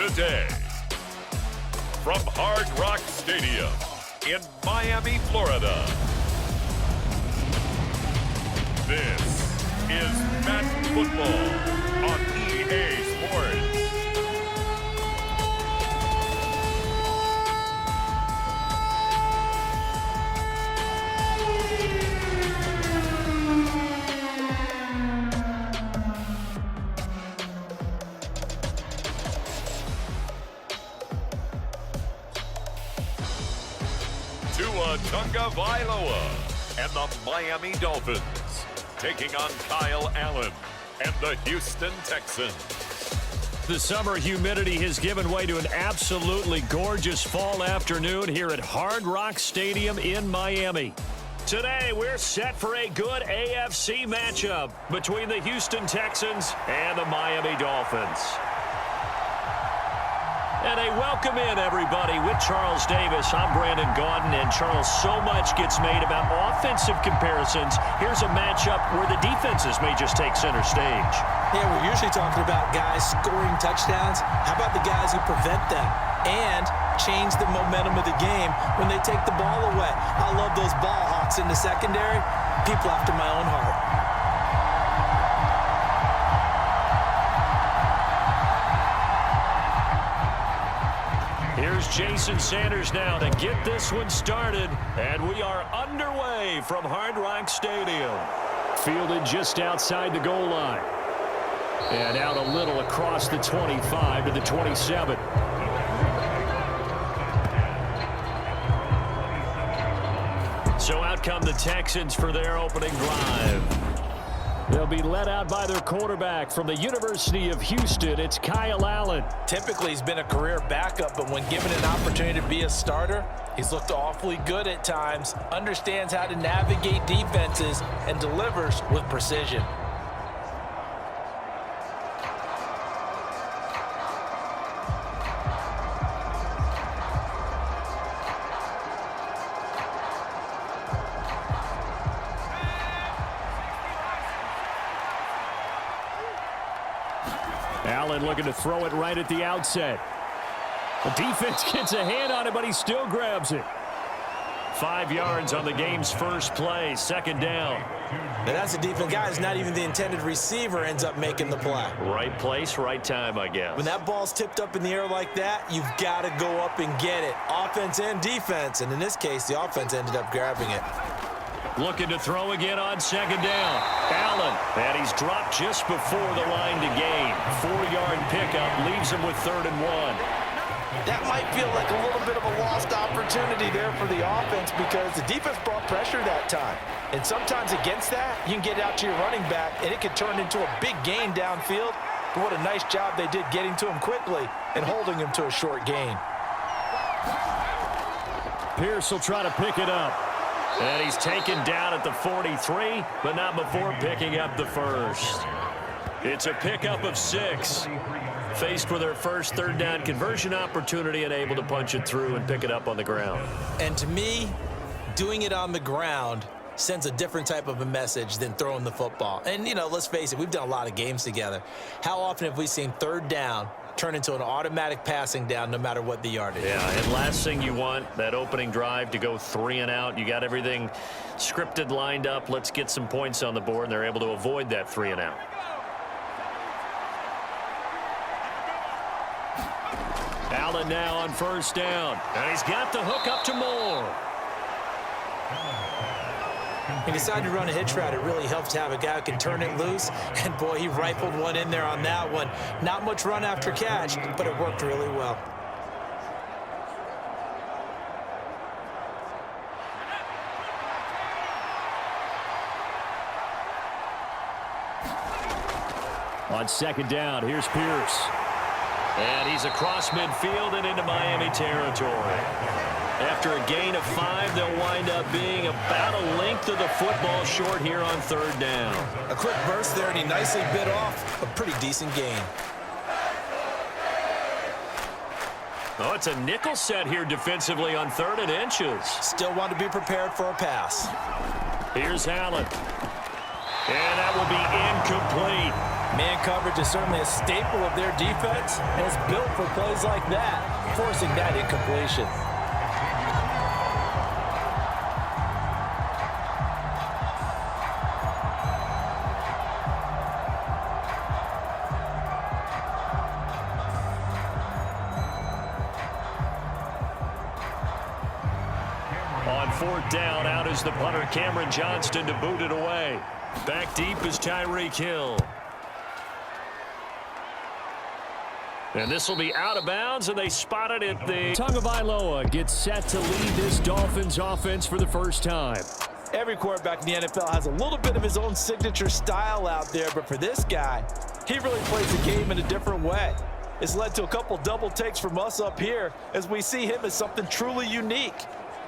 today. From Hard Rock Stadium in Miami, Florida. This is Madden Football on EA Sports. Tagovailoa and the Miami Dolphins taking on Kyle Allen and the Houston Texans. The summer humidity has given way to an absolutely gorgeous fall afternoon here at Hard Rock Stadium in Miami. Today, we're set for a good AFC matchup between the Houston Texans and the Miami Dolphins. And a welcome in, everybody, with Charles Davis. I'm Brandon Gaudin, and Charles, so much gets made about offensive comparisons. Here's a matchup where the defenses may just take center stage. Yeah, we're usually talking about guys scoring touchdowns. How about the guys who prevent them and change the momentum of the game when they take the ball away? I love those ball hawks in the secondary. People after my own heart. Here's Jason Sanders now to get this one started. And we are underway from Hard Rock Stadium. Fielded just outside the goal line. And out a little across the 25 to the 27. So out come the Texans for their opening drive. They'll be led out by their quarterback from the University of Houston. It's Kyle Allen. Typically, he's been a career backup, but when given an opportunity to be a starter, he's looked awfully good at times, understands how to navigate defenses, and delivers with precision. Allen looking to throw it right at the outset. The defense gets a hand on it, but he still grabs it. 5 yards on the game's first play, second down. Now that's a defense guy who's not even the intended receiver ends up making the play. Right place, right time, I guess. When that ball's tipped up in the air like that, you've got to go up and get it. Offense and defense, and in this case, the offense ended up grabbing it. Looking to throw again on second down. Allen, and he's dropped just before the line to gain. 4-yard pickup leaves him with 3rd and 1. That might feel like a little bit of a lost opportunity there for the offense because the defense brought pressure that time. And sometimes against that, you can get out to your running back, and it can turn into a big gain downfield. But what a nice job they did getting to him quickly and holding him to a short gain. Pierce will try to pick it up. And he's taken down at the 43, but not before picking up the first. It's a pickup of 6. Faced with their first 3rd down conversion opportunity and able to punch it through and pick it up on the ground. And to me, doing it on the ground sends a different type of a message than throwing the football. And, you know, let's face it, we've done a lot of games together. How often have we seen 3rd down turn into an automatic passing down no matter what the yardage? Yeah, and last thing you want, that opening drive to go 3 and out. You got everything scripted, lined up. Let's get some points on the board, and they're able to avoid that 3 and out. Allen now on 1st down. And he's got the hook up to Moore. He decided to run a hitch route. It really helps to have a guy who can turn it loose. And, boy, he rifled one in there on that one. Not much run after catch, but it worked really well. On 2nd down, here's Pierce. And he's across midfield and into Miami territory. After a gain of 5, they'll wind up being about a length of the football short here on 3rd down. A quick burst there, and he nicely bit off a pretty decent gain. Oh, it's a nickel set here defensively on 3rd and inches. Still want to be prepared for a pass. Here's Allen. And that will be incomplete. Man coverage is certainly a staple of their defense and is built for plays like that, forcing that incompletion. On fourth down, out is the punter, Cameron Johnston, to boot it away. Back deep is Tyreek Hill. And this will be out of bounds, and they spotted it. Tagovailoa gets set to lead this Dolphins offense for the first time. Every quarterback in the NFL has a little bit of his own signature style out there, but for this guy, he really plays the game in a different way. It's led to a couple double takes from us up here as we see him as something truly unique.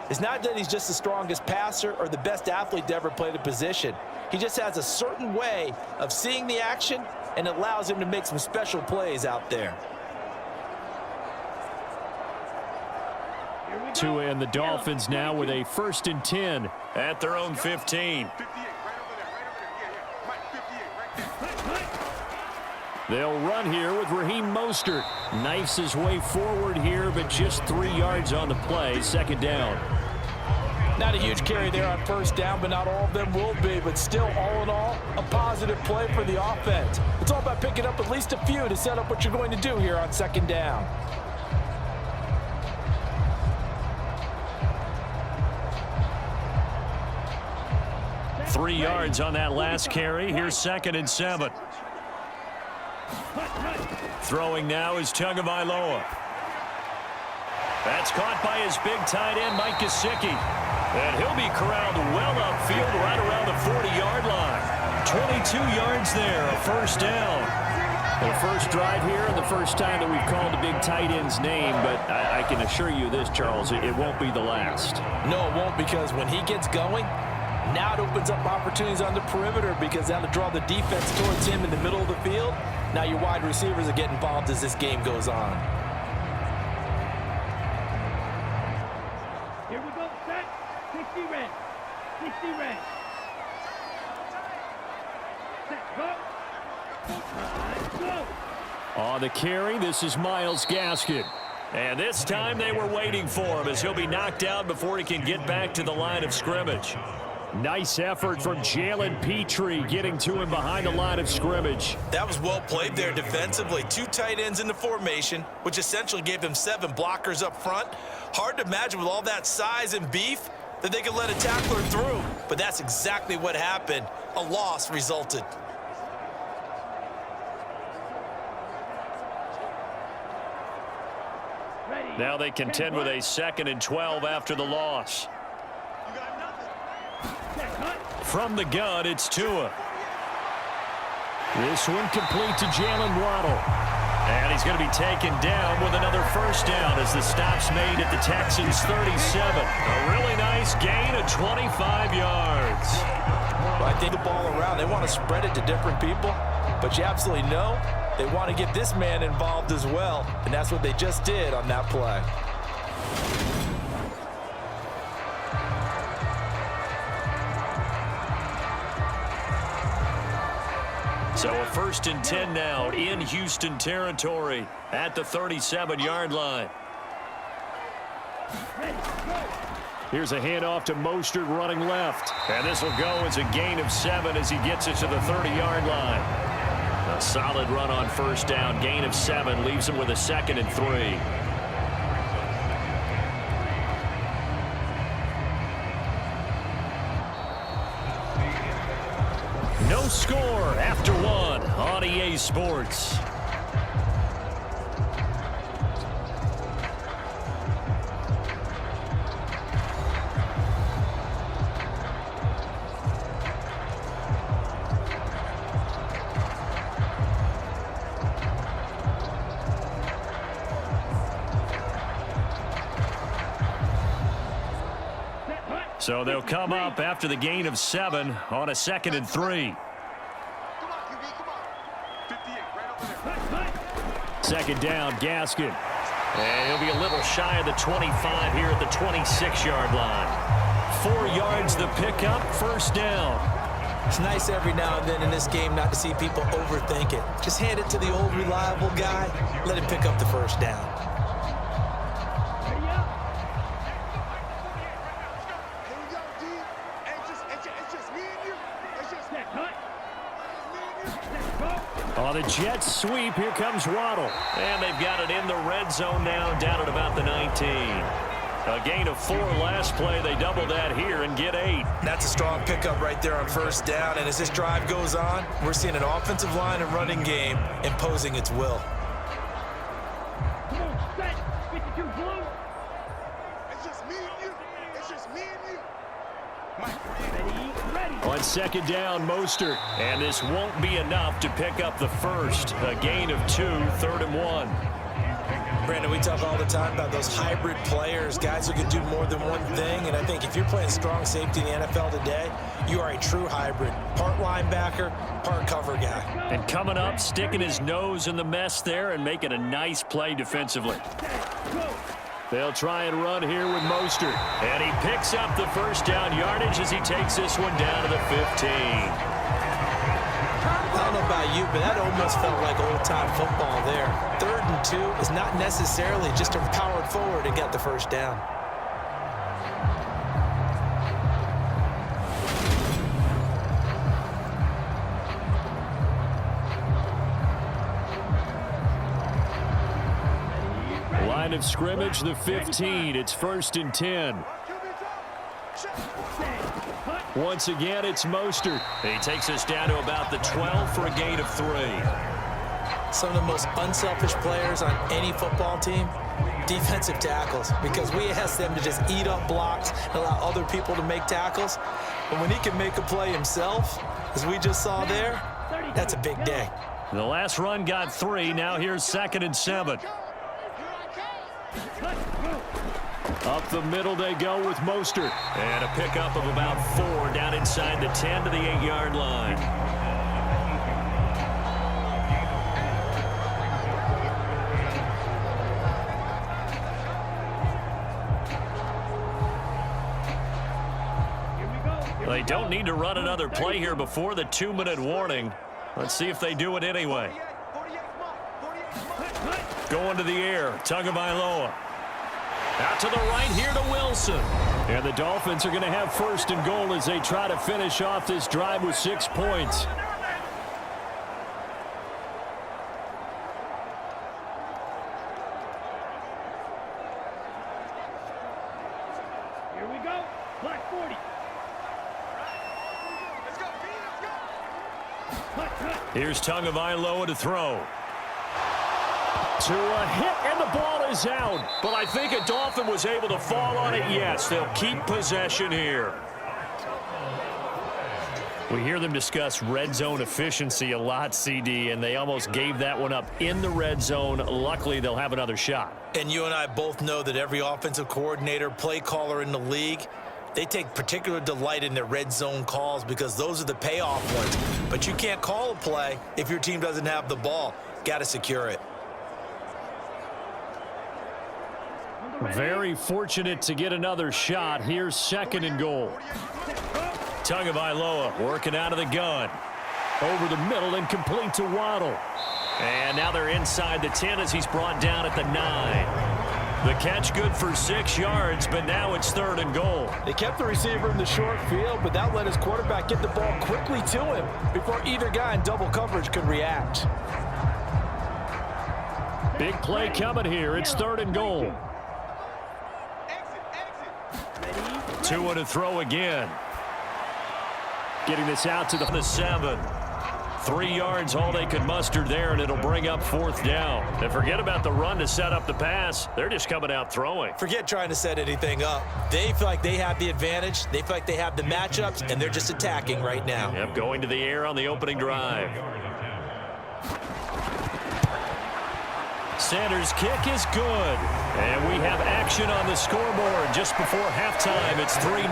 It's not that he's just the strongest passer or the best athlete to ever play the position. He just has a certain way of seeing the action, and it allows him to make some special plays out there. Tua and the Dolphins now with a 1st and 10 at their own 15. They'll run here with Raheem Mostert. Knifes his way forward here, but just 3 yards on the play. 2nd down. Not a huge carry there on 1st down, but not all of them will be. But still, all in all, a positive play for the offense. It's all about picking up at least a few to set up what you're going to do here on 2nd down. Three yards on that last carry. Here's 2nd and 7. Throwing now is Tagovailoa. That's caught by his big tight end, Mike Gesicki. And he'll be corralled well upfield right around the 40-yard line. 22 yards there, a 1st down. The first drive here and the first time that we've called the big tight end's name, but I can assure you this, Charles, it won't be the last. No, it won't, because when he gets going, now it opens up opportunities on the perimeter because that'll draw the defense towards him in the middle of the field. Now your wide receivers will get involved as this game goes on. Here we go, set. 60 red. 60 red. Set, go. Let's go. On the carry, this is Myles Gaskin. And this time they were waiting for him as he'll be knocked out before he can get back to the line of scrimmage. Nice effort from Jalen Petrie getting to him behind the line of scrimmage. That was well played there defensively. 2 tight ends in the formation, which essentially gave them 7 blockers up front. Hard to imagine with all that size and beef that they could let a tackler through, but that's exactly what happened. A loss resulted. Now they contend with a 2nd and 12 after the loss. From the gun, it's Tua. This one complete to Jalen Waddle. And he's going to be taken down with another 1st down as the stop's made at the Texans' 37. A really nice gain of 25 yards. Well, I think the ball around, they want to spread it to different people, but you absolutely know they want to get this man involved as well, and that's what they just did on that play. So a 1st and 10 now in Houston territory at the 37-yard line. Here's a handoff to Mostert running left. And this will go as a gain of 7 as he gets it to the 30-yard line. A solid run on 1st down. Gain of 7 leaves him with a 2nd and 3. No score after 1 on EA Sports. So they'll come up after the gain of 7 on a 2nd and 3. 2nd down, Gaskin. And he'll be a little shy of the 25 here at the 26-yard line. 4 yards the pickup, 1st down. It's nice every now and then in this game not to see people overthink it. Just hand it to the old reliable guy. Let him pick up the first down. Ready up. Here we go, D. It's just me and you. It's just Set cut. me and you. Set go. On the Jets sweep, here comes Waddle. And they've got it in the red zone now, down at about the 19. A gain of 4 last play. They double that here and get 8. That's a strong pickup right there on first down. And as this drive goes on, we're seeing an offensive line and running game imposing its will. Come on, set. 52 blue. It's just me and you. It's just me and you. Ready. On second down, Mostert. And this won't be enough to pick up the first. A gain of 2, 3rd and 1. Brandon, we talk all the time about those hybrid players, guys who can do more than one thing. And I think if you're playing strong safety in the NFL today, you are a true hybrid. Part linebacker, part cover guy. And coming up, sticking his nose in the mess there and making a nice play defensively. They'll try and run here with Mostert. And he picks up the first down yardage as he takes this one down to the 15. I don't know about you, but that almost felt like old-time football there. 3rd and 2 is not necessarily just to power forward and get the first down. Line of scrimmage, the 15. It's 1st and 10. Once again, it's Mostert. He takes us down to about the 12 for a gain of 3. Some of the most unselfish players on any football team, defensive tackles, because we ask them to just eat up blocks and allow other people to make tackles. But when he can make a play himself, as we just saw there, that's a big day. The last run got 3. Now here's 2nd and 7. Up the middle they go with Mostert. And a pickup of about 4 down inside the 10 to the 8-yard line. They don't need to run another play here before the 2-minute warning. Let's see if they do it anyway. Going to the air, Tagovailoa. Out to the right here to Wilson. And the Dolphins are going to have 1st and goal as they try to finish off this drive with 6 points. Here we go. Black 40. Let's go, D. Let's go. Here's Tagovailoa to throw. To a hit, and the ball is out. But I think a Dolphin was able to fall on it. Yes, they'll keep possession here. We hear them discuss red zone efficiency a lot, CD, and they almost gave that one up in the red zone. Luckily, they'll have another shot. And you and I both know that every offensive coordinator, play caller in the league, they take particular delight in their red zone calls because those are the payoff ones. But you can't call a play if your team doesn't have the ball. Got to secure it. Very fortunate to get another shot. Here's 2nd and goal. Tagovailoa working out of the gun. Over the middle and complete to Waddle. And now they're inside the 10 as he's brought down at the 9. The catch good for 6 yards, but now it's 3rd and goal. They kept the receiver in the short field, but that let his quarterback get the ball quickly to him before either guy in double coverage could react. Big play coming here. It's 3rd and goal. Two and a throw again. Getting this out to the 7. 3 yards, all they could muster there, and it'll bring up 4th down. And forget about the run to set up the pass. They're just coming out throwing. Forget trying to set anything up. They feel like they have the advantage. They feel like they have the matchups, and they're just attacking right now. Yep, going to the air on the opening drive. Sanders' kick is good. And we have action on the scoreboard just before halftime. It's 3-0.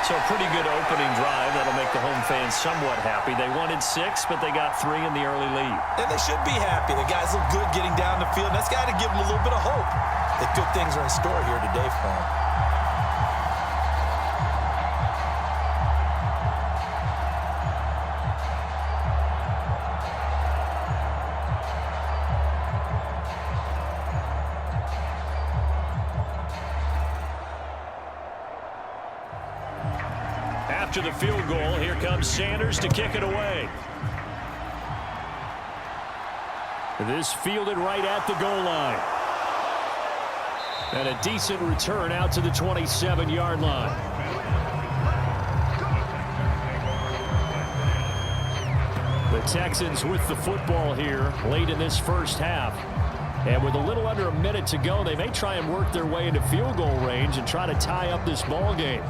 So a pretty good opening drive. That'll make the home fans somewhat happy. They wanted 6, but they got 3 in the early lead. And they should be happy. The guys look good getting down the field. That's got to give them a little bit of hope. that good things are in store here today for him. After the field goal, here comes Sanders to kick it away. This fielded right at the goal line. And a decent return out to the 27-yard line. The Texans with the football here late in this first half. And with a little under a minute to go, they may try and work their way into field goal range and try to tie up this ball game.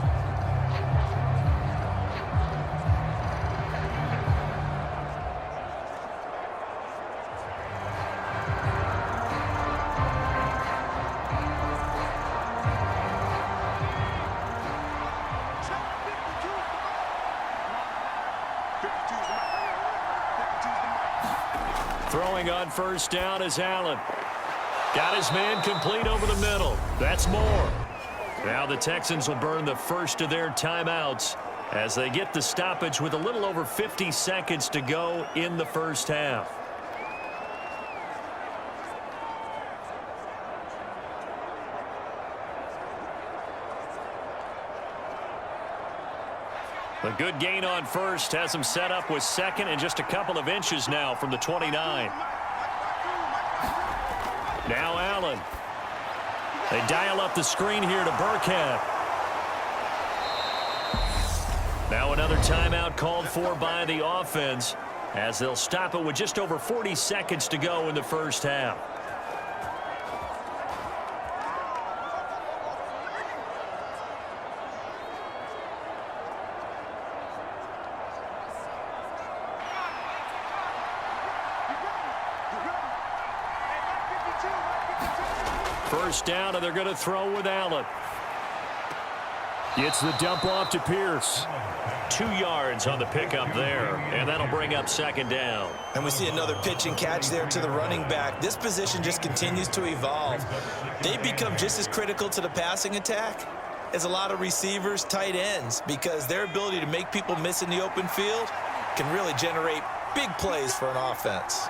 Throwing on first down is Allen. Got his man complete over the middle. That's more. Now the Texans will burn the first of their timeouts as they get the stoppage with a little over 50 seconds to go in the first half. A good gain on first has him set up with second and just a couple of inches now from the 29. Now Allen. They dial up the screen here to Burkhead. Now another timeout called for by the offense as they'll stop it with just over 40 seconds to go in the first half. First down, and they're going to throw with Allen. Gets the dump off to Pierce. 2 yards on the pickup there, and that'll bring up second down. And we see another pitch and catch there to the running back. This position just continues to evolve. They become just as critical to the passing attack as a lot of receivers, tight ends, because their ability to make people miss in the open field can really generate big plays for an offense.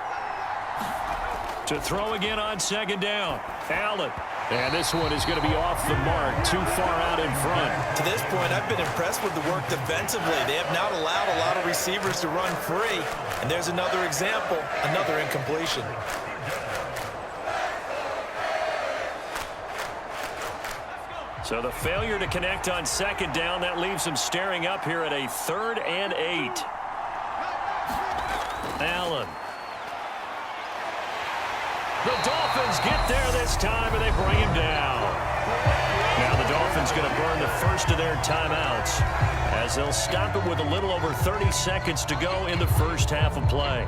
To throw again on second down, Allen. And this one is going to be off the mark, too far out in front. To this point, I've been impressed with the work defensively. They have not allowed a lot of receivers to run free. And there's another example, another incompletion. So the failure to connect on second down, that leaves them staring up here at a 3rd and 8. Allen. The Dolphins get there this time, and they bring him down. Now the Dolphins going to burn the first of their timeouts as they'll stop it with a little over 30 seconds to go in the first half of play.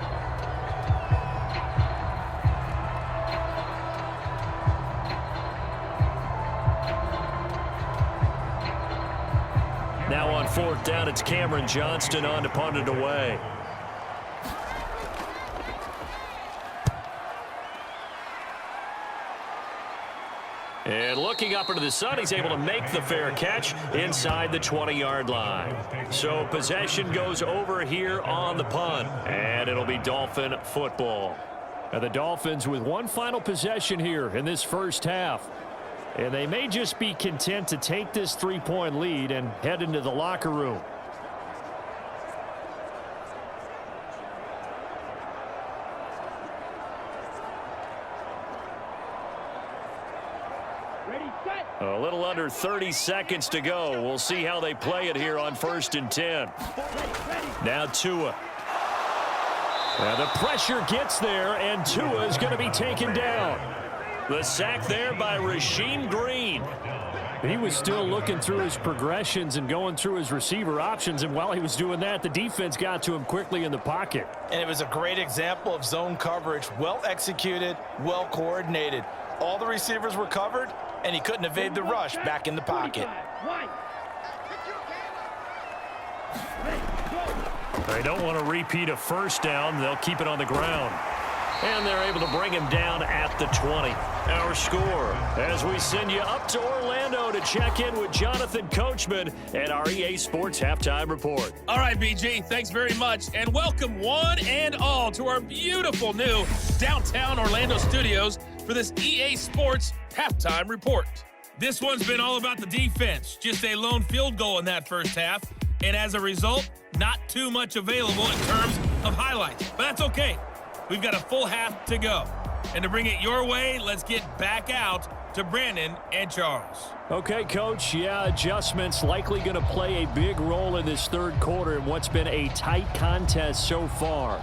Now on 4th down, it's Cameron Johnston on to punt it away. And looking up into the sun, he's able to make the fair catch inside the 20-yard line. So possession goes over here on the punt, and it'll be Dolphin football. Now the Dolphins with one final possession here in this first half. And they may just be content to take this 3-point lead and head into the locker room. A little under 30 seconds to go. We'll see how they play it here on 1st and 10. Now Tua. The pressure gets there, and Tua is going to be taken down. The sack there by Rasheem Green. He was still looking through his progressions and going through his receiver options, and while he was doing that, the defense got to him quickly in the pocket. And it was a great example of zone coverage. Well executed, well coordinated. All the receivers were covered, and he couldn't evade the rush back in the pocket. They don't want to repeat a first down. They'll keep it on the ground. And they're able to bring him down at the 20. our score as we send you up to Orlando to check in with Jonathan Coachman and our EA Sports Halftime Report. All right, BG, thanks very much, and welcome one and all to our beautiful new downtown Orlando studios for this EA Sports Halftime Report. This one's been all about the defense, just a lone field goal in that first half, and as a result, not too much available in terms of highlights, but that's okay. We've got a full half to go. And to bring it your way, let's get back out to Brandon and Charles. Okay, Coach. Yeah, adjustments likely going to play a big role in this third quarter in what's been a tight contest so far.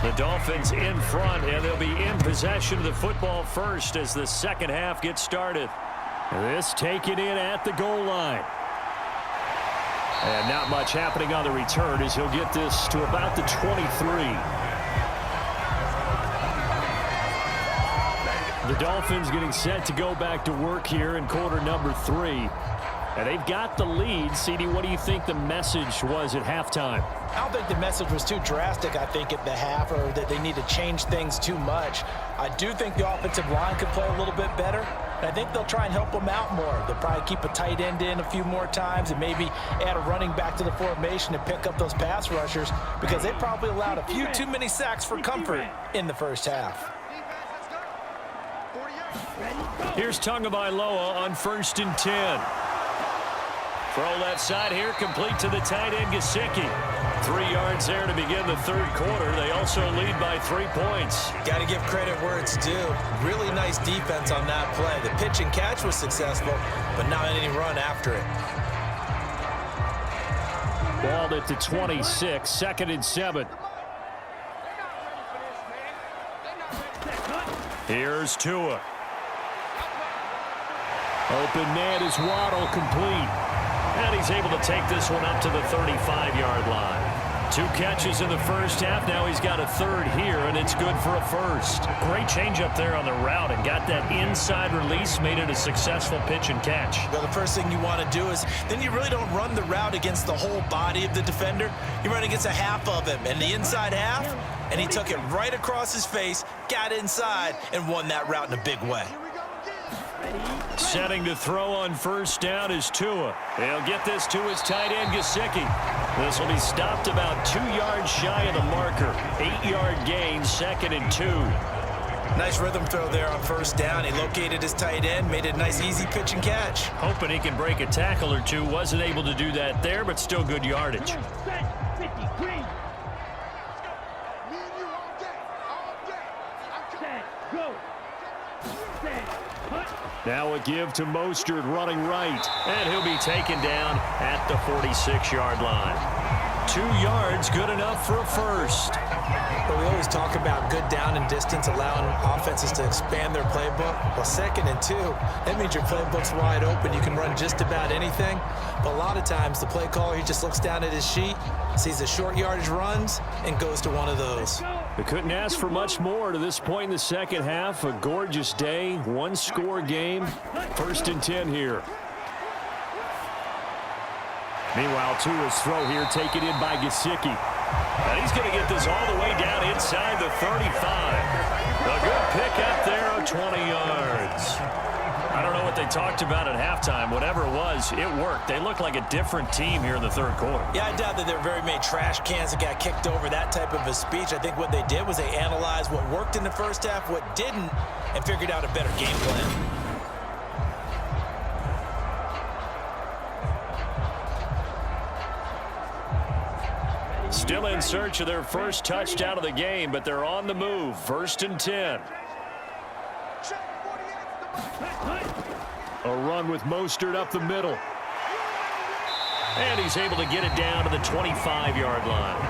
The Dolphins in front, and they'll be in possession of the football first as the second half gets started. This taken in at the goal line. And not much happening on the return as he'll get this to about the 23. The Dolphins getting set to go back to work here in quarter number 3. And they've got the lead. CD, what do you think the message was at halftime? I don't think the message was too drastic, I think, at the half, or that they need to change things too much. I do think the offensive line could play a little bit better, and I think they'll try and help them out more. They'll probably keep a tight end in a few more times and maybe add a running back to the formation to pick up those pass rushers, because they probably allowed a few too many sacks for comfort in the first half. Here's Tagovailoa on 1st and 10. Throw left side here, complete to the tight end, Gesicki. 3 yards there to begin the third quarter. They also lead by 3 points. Got to give credit where it's due. Really nice defense on that play. The pitch and catch was successful, but not any run after it. Balled at the 26, 2nd and 7. Here's Tua. Open man is Waddle, complete. And he's able to take this one up to the 35-yard line. 2 catches in the first half. Now he's got a third here, and it's good for a first. Great change up there on the route and got that inside release, made it a successful pitch and catch. Well, the first thing you want to do is then you really don't run the route against the whole body of the defender. You run against a half of him, and the inside half, and he took it right across his face, got inside, and won that route in a big way. Setting to throw on 1st down is Tua. He'll get this to his tight end, Gesicki. This will be stopped about 2 yards shy of the marker. 8-yard gain, 2nd and 2. Nice rhythm throw there on 1st down. He located his tight end, made it a nice, easy pitch and catch. Hoping he can break a tackle or two. Wasn't able to do that there, but still good yardage. Now a give to Mostert running right, and he'll be taken down at the 46-yard line. 2 yards, good enough for a first. But we always talk about good down and distance, allowing offenses to expand their playbook. Well, 2nd and 2, that means your playbook's wide open. You can run just about anything. But a lot of times, the play caller, he just looks down at his sheet, sees the short yardage runs, and goes to one of those. They couldn't ask for much more to this point in the second half. A gorgeous day, 1-score game. 1st and 10 here. Meanwhile, Tua's throw here taken in by Gesicki. And he's going to get this all the way down inside the 35. A good pick up there of 20 yards. I don't know what they talked about at halftime. Whatever it was, it worked. They look like a different team here in the third quarter. Yeah, I doubt that there were very many trash cans that got kicked over, that type of a speech. I think what they did was they analyzed what worked in the first half, what didn't, and figured out a better game plan. Still in search of their first touchdown of the game, but they're on the move. 1st and 10. A run with Mostert up the middle. And he's able to get it down to the 25-yard line.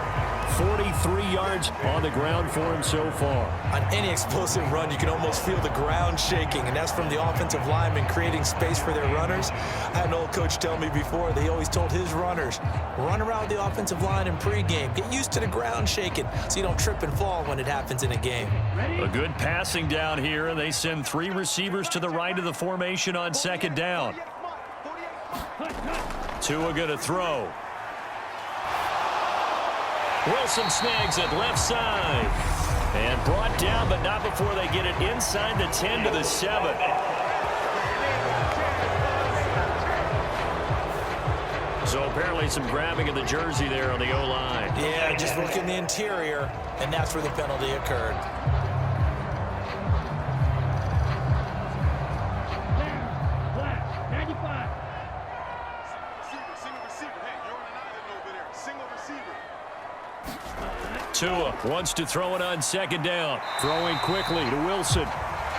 43 yards on the ground for him so far. On any explosive run, you can almost feel the ground shaking, and that's from the offensive linemen creating space for their runners. I had an old coach tell me before, they always told his runners, run around the offensive line in pregame. Get used to the ground shaking so you don't trip and fall when it happens in a game. A good passing down here, and they send 3 receivers to the right of the formation on second down. Tua going to throw. Wilson snags it left side. And brought down, but not before they get it inside the 10 to the 7. So apparently some grabbing of the jersey there on the O-line. Yeah, just look in the interior, and that's where the penalty occurred. Black, 95. Single receiver. Hey, you're on an island over there. Single receiver. Tua wants to throw it on second down. Throwing quickly to Wilson.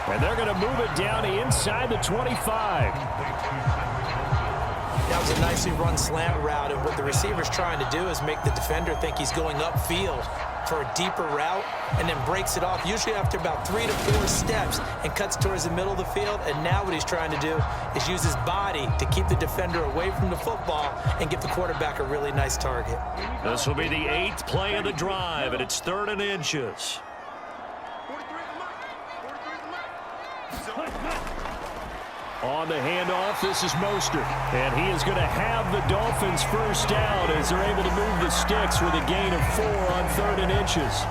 And they're going to move it down inside the 25. That was a nicely run slant route, and what the receiver's trying to do is make the defender think he's going upfield for a deeper route, and then breaks it off, usually after about 3 to 4 steps, and cuts towards the middle of the field. And now what he's trying to do is use his body to keep the defender away from the football and give the quarterback a really nice target. This will be the 8th play of the drive, and it's 3rd and inches. 43 to Mike. On the handoff, this is Mostert. And he is going to have the Dolphins first down as they're able to move the sticks with a gain of 4 on 3rd and inches.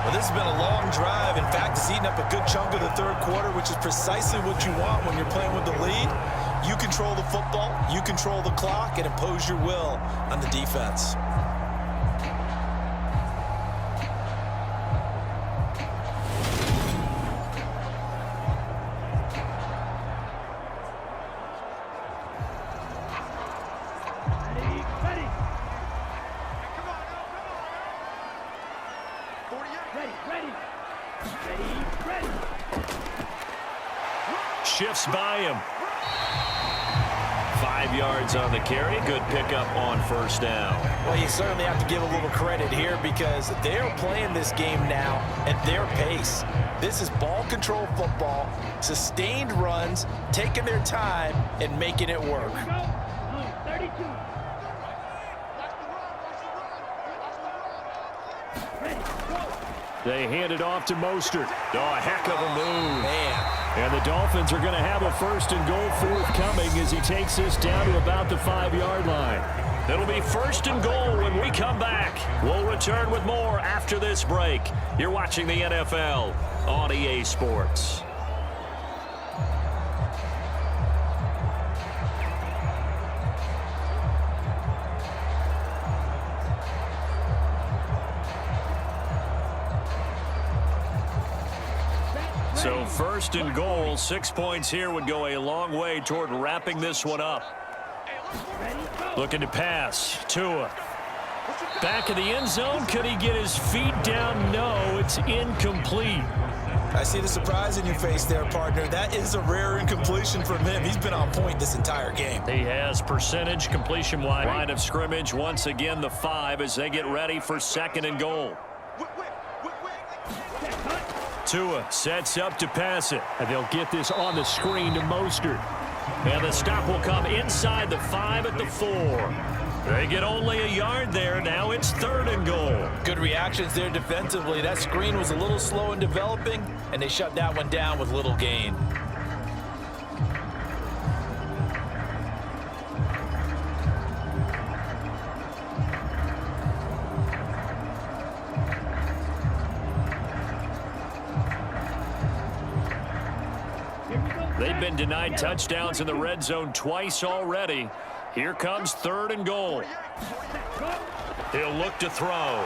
Well, this has been a long drive. In fact, it's eaten up a good chunk of the third quarter, which is precisely what you want when you're playing with the lead. You control the football, you control the clock, and impose your will on the defense. Shifts by him. 5 yards on the carry. Good pickup on first down. Well, you certainly have to give a little credit here because they're playing this game now at their pace. This is ball control football, sustained runs, taking their time, and making it work. 32. They hand it off to Mostert. Oh, a heck of a move. Man. And the Dolphins are going to have a 1st and goal forthcoming as he takes this down to about the 5-yard line. It'll be 1st and goal when we come back. We'll return with more after this break. You're watching the NFL on EA Sports. So 1st and goal, 6 points here would go a long way toward wrapping this one up. Looking to pass. Tua. Back in the end zone. Could he get his feet down? No, it's incomplete. I see the surprise in your face there, partner. That is a rare incompletion from him. He's been on point this entire game. He has percentage completion-wide. Line of scrimmage once again the 5 as they get ready for 2nd and goal. Tua sets up to pass it. And they'll get this on the screen to Mostert. And the stop will come inside the 5 at the 4. They get only a yard there. Now it's 3rd and goal. Good reactions there defensively. That screen was a little slow in developing, and they shut that one down with little gain. They've been denied touchdowns in the red zone twice already. Here comes 3rd and goal. He'll look to throw.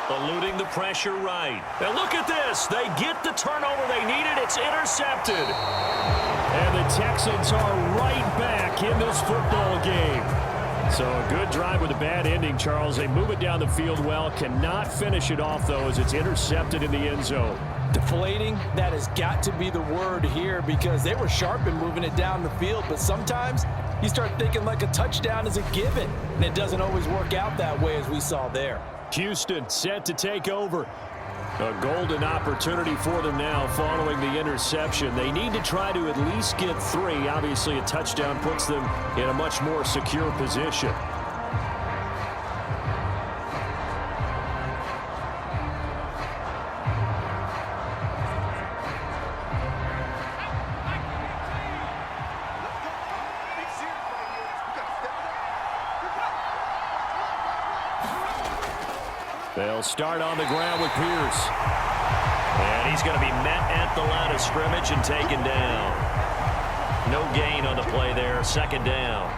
Eluding the pressure right. And look at this. They get the turnover they needed. It's intercepted. And the Texans are right back in this football game. So a good drive with a bad ending, Charles. They move it down the field well. Cannot finish it off, though, as it's intercepted in the end zone. Deflating, that has got to be the word here because they were sharp in moving it down the field, but sometimes you start thinking like a touchdown is a given, and it doesn't always work out that way as we saw there. Houston set to take over. A golden opportunity for them now following the interception. They need to try to at least get 3. Obviously, a touchdown puts them in a much more secure position. They'll start on the ground with Pierce. And he's going to be met at the line of scrimmage and taken down. No gain on the play there. Second down.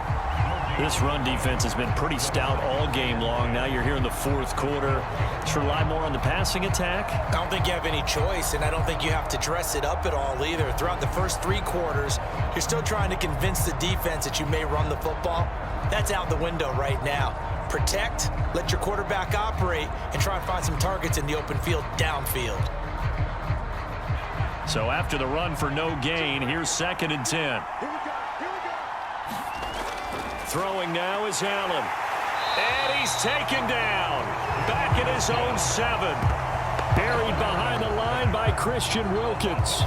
This run defense has been pretty stout all game long. Now you're here in the fourth quarter. Should rely more on the passing attack? I don't think you have any choice, and I don't think you have to dress it up at all either. Throughout the first 3 quarters, you're still trying to convince the defense that you may run the football. That's out the window right now. Protect, let your quarterback operate, and try and find some targets in the open field downfield. So after the run for no gain, here's 2nd and 10. Throwing now is Allen. And he's taken down. Back at his own 7. Buried behind the line by Christian Wilkins.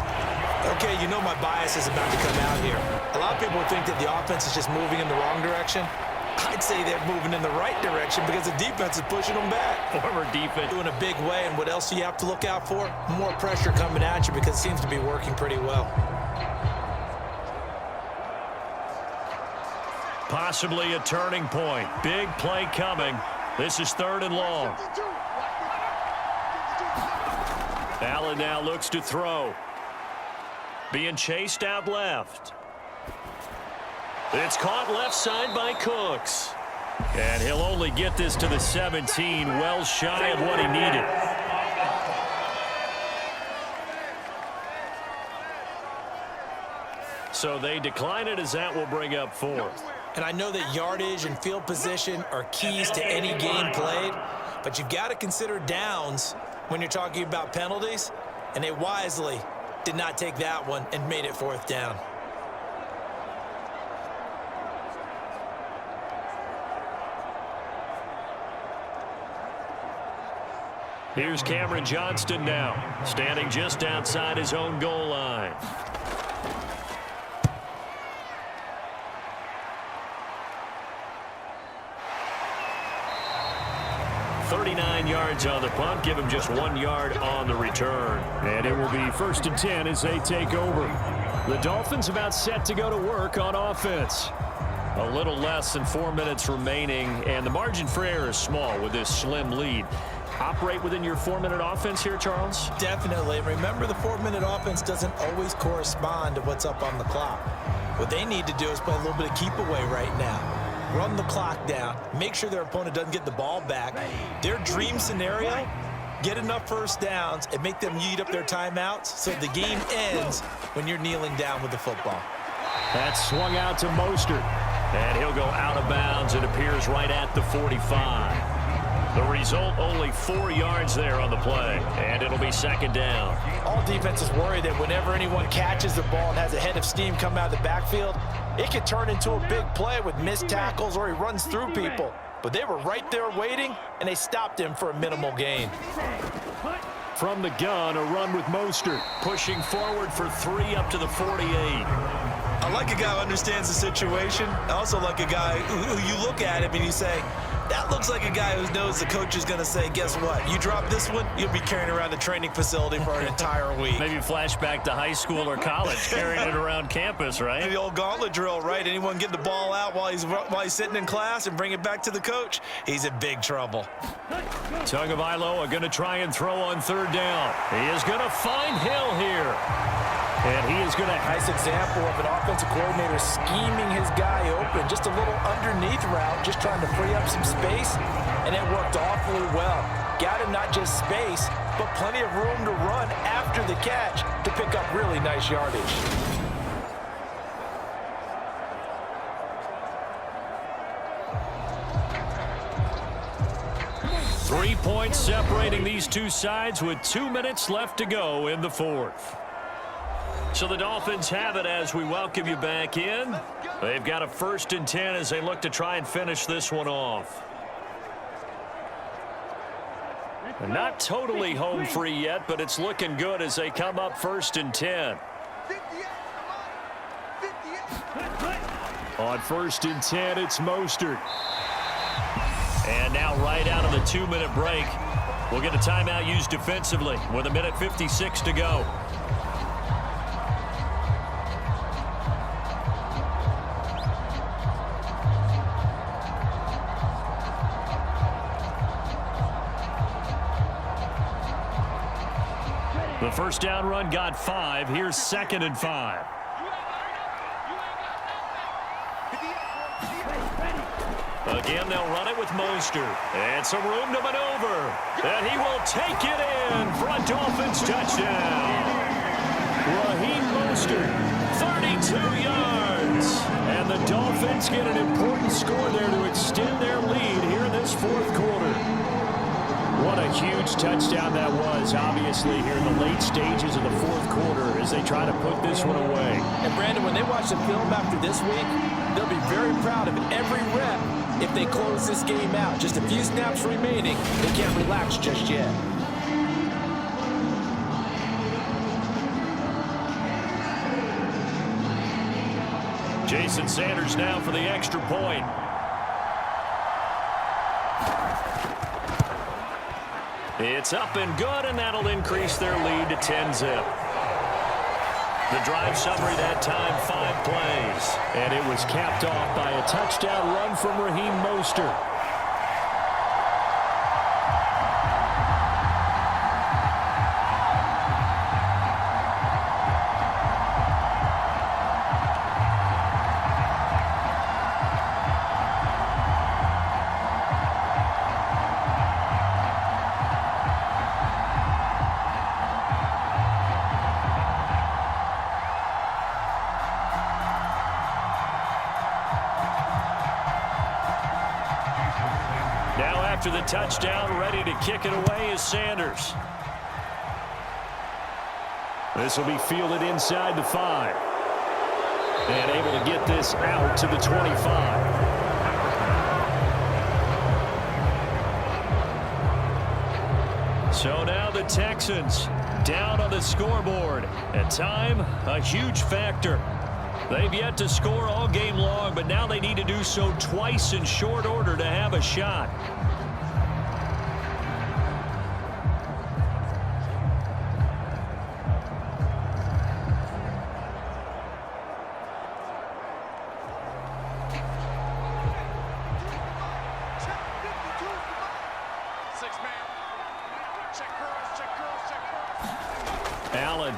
Okay, you know my bias is about to come out here. A lot of people think that the offense is just moving in the wrong direction. I'd say they're moving in the right direction because the defense is pushing them back. Former defense. Doing a big way, and what else do you have to look out for? More pressure coming at you because it seems to be working pretty well. Possibly a turning point. Big play coming. This is 3rd and long. Allen now looks to throw. Being chased out left. It's caught left side by Cooks. And he'll only get this to the 17, well shy of what he needed. So they decline it as that will bring up 4th. And I know that yardage and field position are keys to any game played, but you've got to consider downs when you're talking about penalties, and they wisely did not take that one and made it 4th down. Here's Cameron Johnston now, standing just outside his own goal line. .39 yards on the punt, give him just 1 yard on the return. And it will be 1st and 10 as they take over. The Dolphins about set to go to work on offense. A little less than 4 minutes remaining, and the margin for error is small with this slim lead. Operate within your 4-minute offense here, Charles? Definitely. Remember, the 4-minute offense doesn't always correspond to what's up on the clock. What they need to do is play a little bit of keep away right now. Run the clock down. Make sure their opponent doesn't get the ball back. Their dream scenario, get enough first downs and make them eat up their timeouts so the game ends when you're kneeling down with the football. That's swung out to Mostert. And he'll go out of bounds. It appears right at the 45. The result, only 4 yards there on the play, and it'll be 2nd down. All defenses worry that whenever anyone catches the ball and has a head of steam come out of the backfield, it could turn into a big play with missed tackles or he runs through people. But they were right there waiting, and they stopped him for a minimal gain. From the gun, a run with Mostert, pushing forward for 3 up to the 48. I like a guy who understands the situation. I also like a guy who you look at him and you say, that looks like a guy who knows the coach is going to say, guess what? You drop this one, you'll be carrying around the training facility for an entire week. Maybe flashback to high school or college, carrying it around campus, right? The old gauntlet drill, right? Anyone get the ball out while he's sitting in class and bring it back to the coach, he's in big trouble. Tagovailoa going to try and throw on 3rd down. He is going to find Hill here. And he is going to... Nice example of an offensive coordinator scheming his guy open. Just a little underneath route, just trying to free up some space, and it worked awfully well. Got him not just space, but plenty of room to run after the catch to pick up really nice yardage. Three points separating these two sides with 2 minutes left to go in the 4th. So the Dolphins have it as we welcome you back in. They've got a 1st and 10 as they look to try and finish this one off. Not totally home free yet, but it's looking good as they come up 1st and 10. 58. On 1st and 10, it's Mostert. And now right out of the 2-minute break, we'll get a timeout used defensively with 1:56 to go. The first down run got 5. Here's 2nd and 5. Again, they'll run it with Mostert. And some room to maneuver. And he will take it in for a Dolphins touchdown. Raheem Mostert, 32 yards. And the Dolphins get an important score there to extend their lead here in this 4th quarter. What a huge touchdown that was, obviously, here in the late stages of the 4th quarter as they try to put this one away. And, Brandon, when they watch the film after this week, they'll be very proud of every rep if they close this game out. Just a few snaps remaining. They can't relax just yet. Jason Sanders now for the extra point. It's up and good, and that'll increase their lead to 10-zip. The drive summary that time, 5 plays. And it was capped off by a touchdown run from Raheem Mostert. After the touchdown, ready to kick it away is Sanders. This will be fielded inside the 5. And able to get this out to the 25. So now the Texans down on the scoreboard. At time, a huge factor. They've yet to score all game long, but now they need to do so twice in short order to have a shot. Allen.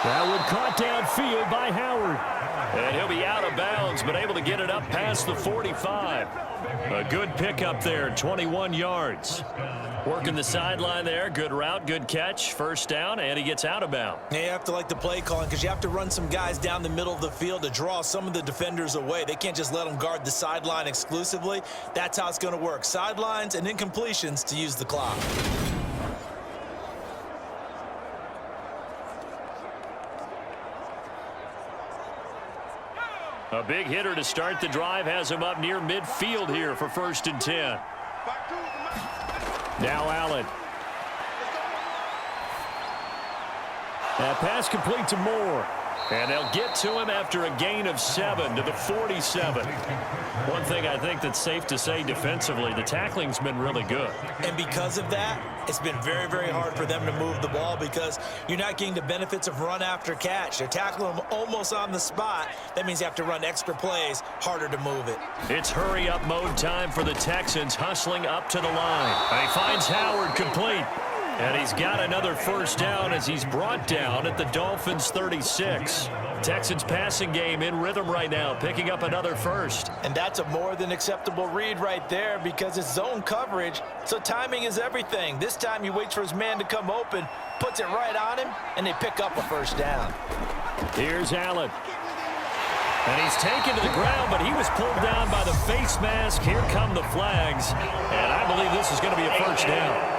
That one caught downfield by Howard. And he'll be out of bounds, but able to get it up past the 45. A good pickup there, 21 yards. Working the sideline there. Good route, good catch. First down, and he gets out of bounds. Yeah, you have to like the play calling because you have to run some guys down the middle of the field to draw some of the defenders away. They can't just let them guard the sideline exclusively. That's how it's going to work. Sidelines and incompletions to use the clock. A big hitter to start the drive has him up near midfield here for 1st and 10. Now Allen. That pass complete to Moore. And they'll get to him after a gain of 7 to the 47. One thing I think that's safe to say defensively, the tackling's been really good. And because of that, it's been very, very hard for them to move the ball because you're not getting the benefits of run after catch. They're tackling them almost on the spot. That means you have to run extra plays, harder to move it. It's hurry-up mode time for the Texans, hustling up to the line. He finds Howard complete. And he's got another first down as he's brought down at the Dolphins' 36. Texans passing game in rhythm right now, picking up another first. And that's a more than acceptable read right there because it's zone coverage, so timing is everything. This time he waits for his man to come open, puts it right on him, and they pick up a first down. Here's Allen. And he's taken to the ground, but he was pulled down by the face mask. Here come the flags. And I believe this is going to be a first down.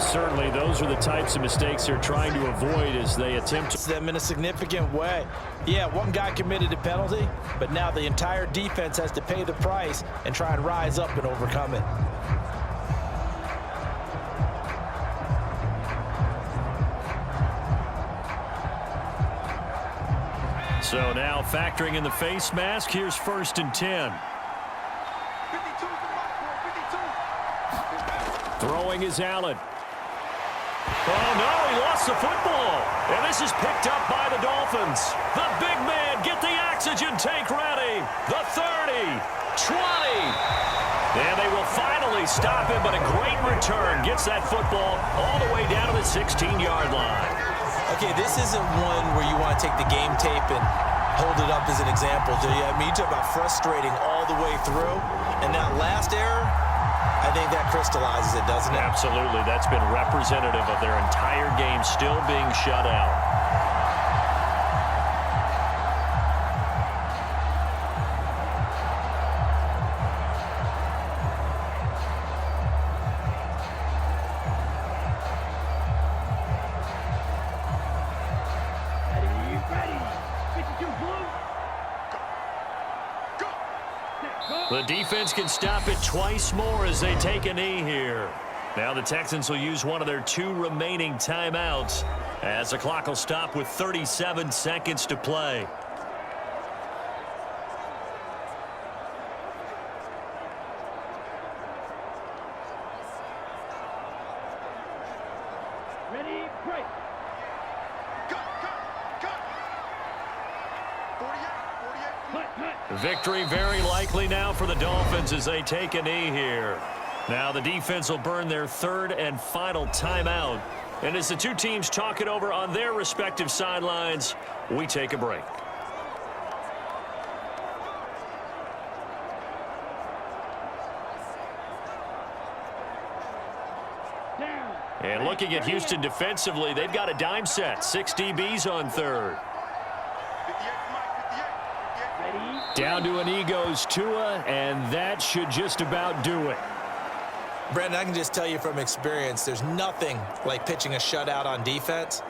Certainly, those are the types of mistakes they're trying to avoid as they attempt to. Them in a significant way. Yeah, one guy committed a penalty, but now the entire defense has to pay the price and try and rise up and overcome it. So now factoring in the face mask, here's 1st and 10. 52 for Mike, 52. Throwing is Allen. Oh, no, he lost the football. And this is picked up by the Dolphins. The big man, get the oxygen tank ready. The 30, 20. And they will finally stop him, but a great return. Gets that football all the way down to the 16-yard line. Okay, this isn't one where you want to take the game tape and hold it up as an example, do you? I mean, you talk about frustrating all the way through. And that last error, I think that crystallizes it, doesn't it? Absolutely. That's been representative of their entire game still being shut out. Ready. 52 blue. The defense can stop it twice more as they take a knee here. Now the Texans will use one of their 2 remaining timeouts as the clock will stop with 37 seconds to play. Ready, break. Cut. 48. Cut. Victory very likely now for the Dolphins as they take a knee here. Now the defense will burn their 3rd and final timeout. And as the 2 teams talk it over on their respective sidelines, we take a break. Down. And looking at Houston defensively, they've got a dime set. 6 DBs on 3rd. 58 for Mike, 58. Ready. Down to an E goes Tua, and that should just about do it. Brandon, I can just tell you from experience, there's nothing like pitching a shutout on defense,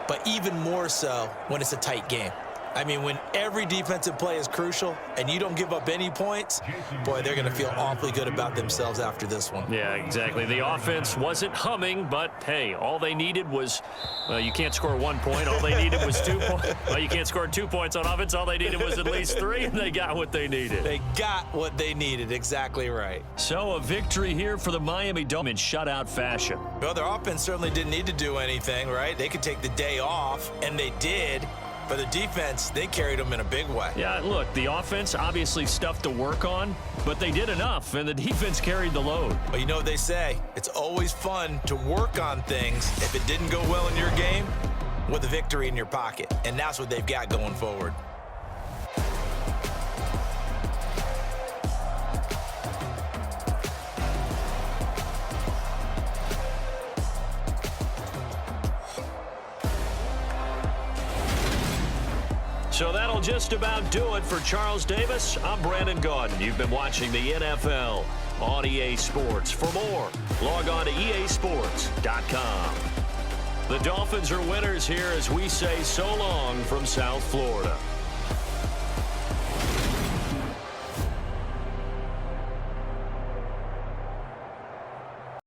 but even more so when it's a tight game. I mean, when every defensive play is crucial and you don't give up any points, boy, they're going to feel awfully good about themselves after this one. Yeah, exactly. The offense wasn't humming, but, hey, all they needed was, well, you can't score 1 point. All they needed was 2 points. Well, you can't score 2 points on offense. All they needed was at least 3, and they got what they needed. They got what they needed. Exactly right. So a victory here for the Miami Dolphins in shutout fashion. Well, their offense certainly didn't need to do anything, right? They could take the day off, and they did. For the defense, they carried them in a big way. Yeah, look, the offense obviously stuff to work on, but they did enough, and the defense carried the load. Well, you know what they say. It's always fun to work on things if it didn't go well in your game with a victory in your pocket, and that's what they've got going forward. So that'll just about do it for Charles Davis. I'm Brandon Gaudin. You've been watching the NFL on EA Sports. For more, log on to easports.com. The Dolphins are winners here as we say so long from South Florida.